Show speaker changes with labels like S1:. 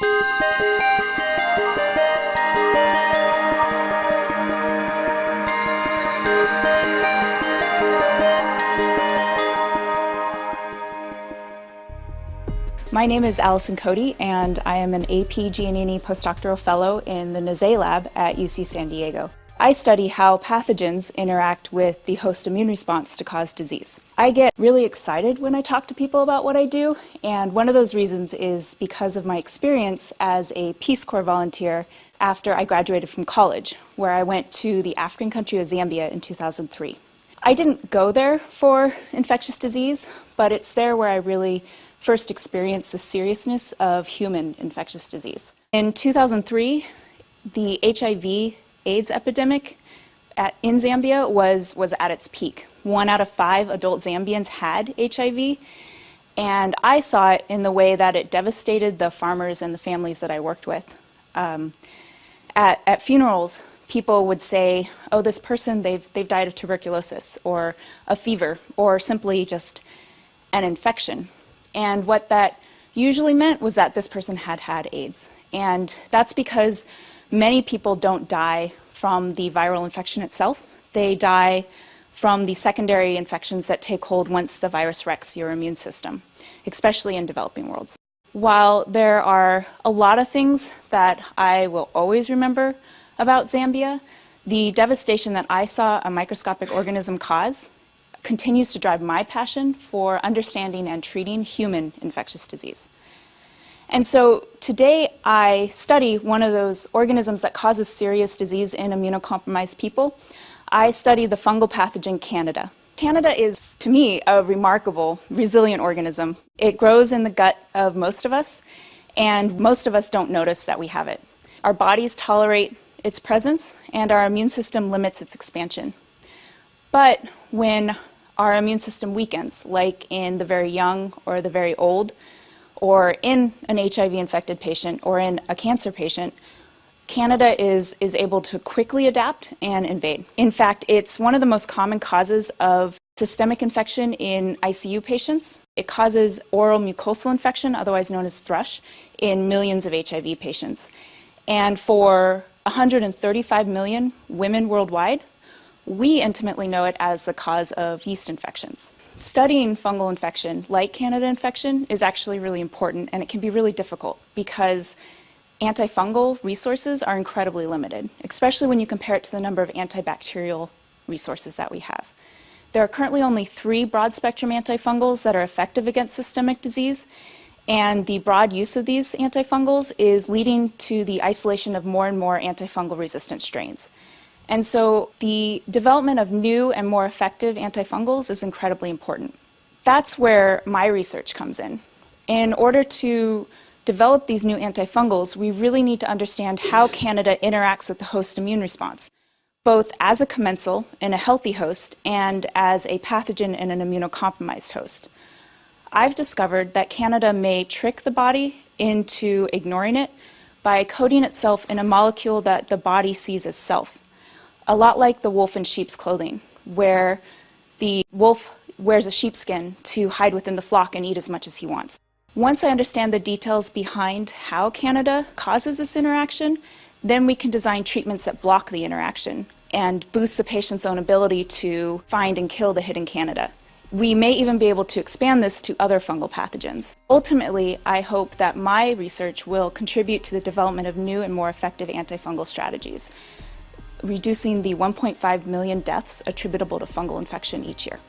S1: My name is Alison Coady, and I am an AP Giannini postdoctoral fellow in the Nazay lab at UC San Diego. I study how pathogens interact with the host immune response to cause disease. I get really excited when I talk to people about what I do, and one of those reasons is because of my experience as a Peace Corps volunteer after I graduated from college, where I went to the African country of Zambia in 2003. I didn't go there for infectious disease, but it's there where I really first experienced the seriousness of human infectious disease. In 2003, the HIV/AIDS epidemic in Zambia was at its peak. 1 out of 5 adult Zambians had HIV, and I saw it in the way that it devastated the farmers and the families that I worked with. At funerals, people would say, oh, this person, they've died of tuberculosis, or a fever, or simply just an infection. And what that usually meant was that this person had had AIDS. And that's because many people don't die from the viral infection itself. They die from the secondary infections that take hold once the virus wrecks your immune system, especially in developing worlds. While there are a lot of things that I will always remember about Zambia, the devastation that I saw a microscopic organism cause continues to drive my passion for understanding and treating human infectious disease. And so today I study one of those organisms that causes serious disease in immunocompromised people. I study the fungal pathogen Candida. Candida is, to me, a remarkable, resilient organism. It grows in the gut of most of us, and most of us don't notice that we have it. Our bodies tolerate its presence, and our immune system limits its expansion. But when our immune system weakens, like in the very young or the very old, or in an HIV-infected patient or in a cancer patient, Candida is able to quickly adapt and invade. In fact, it's one of the most common causes of systemic infection in ICU patients. It causes oral mucosal infection, otherwise known as thrush, in millions of HIV patients. And for 135 million women worldwide, we intimately know it as the cause of yeast infections. Studying fungal infection, like Candida infection, is actually really important, and it can be really difficult because antifungal resources are incredibly limited, especially when you compare it to the number of antibacterial resources that we have. There are currently only 3 broad-spectrum antifungals that are effective against systemic disease, and the broad use of these antifungals is leading to the isolation of more and more antifungal resistant strains. And so the development of new and more effective antifungals is incredibly important. That's where my research comes in. In order to develop these new antifungals, we really need to understand how Candida interacts with the host immune response, both as a commensal in a healthy host and as a pathogen in an immunocompromised host. I've discovered that Candida may trick the body into ignoring it by coating itself in a molecule that the body sees as self. A lot like the wolf in sheep's clothing, where the wolf wears a sheepskin to hide within the flock and eat as much as he wants. Once I understand the details behind how Candida causes this interaction, then we can design treatments that block the interaction and boost the patient's own ability to find and kill the hidden Candida. We may even be able to expand this to other fungal pathogens. Ultimately, I hope that my research will contribute to the development of new and more effective antifungal strategies, reducing the 1.5 million deaths attributable to fungal infection each year.